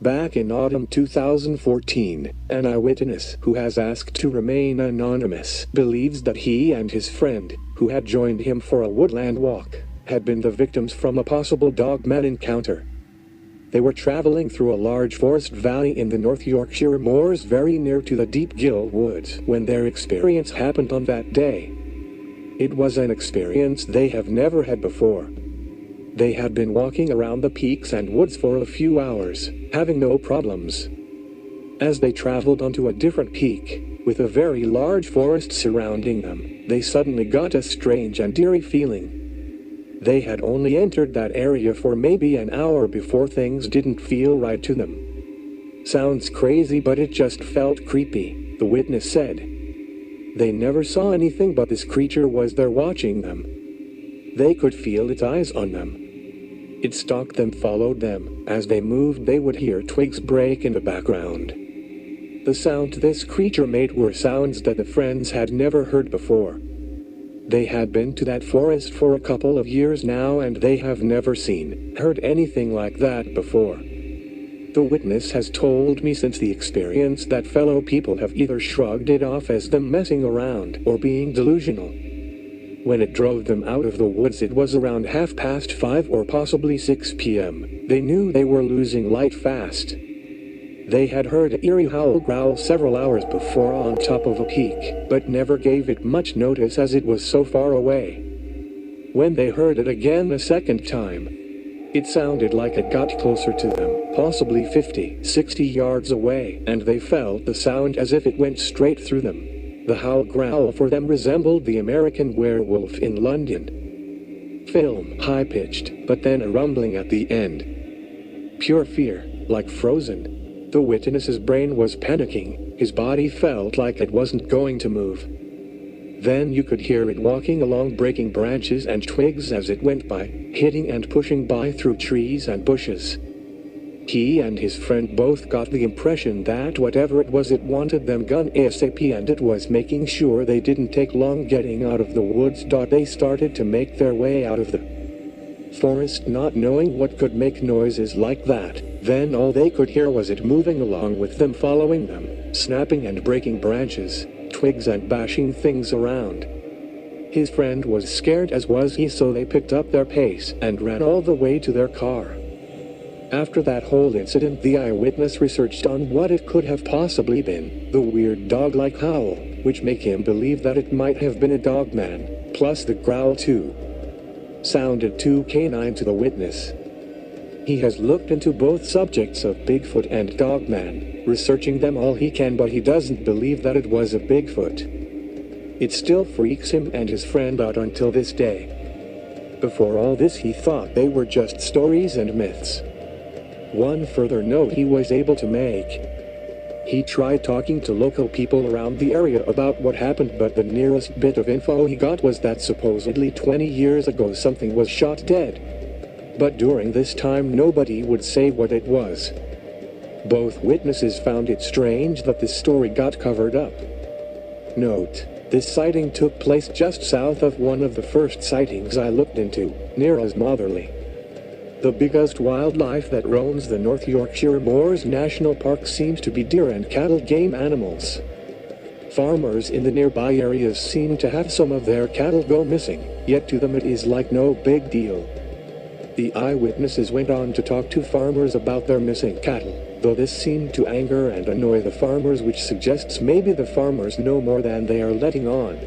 Back in autumn 2014, an eyewitness who has asked to remain anonymous believes that he and his friend, who had joined him for a woodland walk, had been the victims from a possible Dogman encounter. They were traveling through a large forest valley in the North Yorkshire moors very near to the Deep Gill Woods when their experience happened on that day. It was an experience they have never had before. They had been walking around the peaks and woods for a few hours, having no problems. As they traveled onto a different peak, with a very large forest surrounding them, they suddenly got a strange and eerie feeling. They had only entered that area for maybe an hour before things didn't feel right to them. Sounds crazy, but it just felt creepy, the witness said. They never saw anything, but this creature was there watching them. They could feel its eyes on them. It stalked them, followed them. As they moved, they would hear twigs break in the background. The sounds this creature made were sounds that the friends had never heard before. They had been to that forest for a couple of years now, and they have never heard anything like that before. The witness has told me since the experience that fellow people have either shrugged it off as them messing around or being delusional. When it drove them out of the woods, it was around 5:30 or possibly 6 p.m. They knew they were losing light fast. They had heard an eerie howl growl several hours before on top of a peak, but never gave it much notice as it was so far away. When they heard it again a second time, it sounded like it got closer to them, possibly 50, 60 yards away, and they felt the sound as if it went straight through them. The howl growl for them resembled the American werewolf in London film, high-pitched, but then a rumbling at the end. Pure fear, like Frozen. The witness's brain was panicking, his body felt like it wasn't going to move. Then you could hear it walking along, breaking branches and twigs as it went by, hitting and pushing by through trees and bushes. He and his friend both got the impression that whatever it was, it wanted them gone ASAP, and it was making sure they didn't take long getting out of the woods. They started to make their way out of the forest, not knowing what could make noises like that. Then all they could hear was it moving along with them, following them, snapping and breaking branches, twigs and bashing things around. His friend was scared, as was he, so they picked up their pace and ran all the way to their car. After that whole incident, the eyewitness researched on what it could have possibly been, the weird dog-like howl, which made him believe that it might have been a dogman, plus the growl too. Sounded too canine to the witness. He has looked into both subjects of Bigfoot and Dogman, researching them all he can, but he doesn't believe that it was a Bigfoot. It still freaks him and his friend out until this day. Before all this, he thought they were just stories and myths. One further note he was able to make. He tried talking to local people around the area about what happened, but the nearest bit of info he got was that supposedly 20 years ago something was shot dead. But during this time nobody would say what it was. Both witnesses found it strange that this story got covered up. Note: this sighting took place just south of one of the first sightings I looked into, near Motherley. The biggest wildlife that roams the North Yorkshire Moors National Park seems to be deer and cattle, game animals. Farmers in the nearby areas seem to have some of their cattle go missing, yet to them it is like no big deal. The eyewitnesses went on to talk to farmers about their missing cattle, though this seemed to anger and annoy the farmers, which suggests maybe the farmers know more than they are letting on.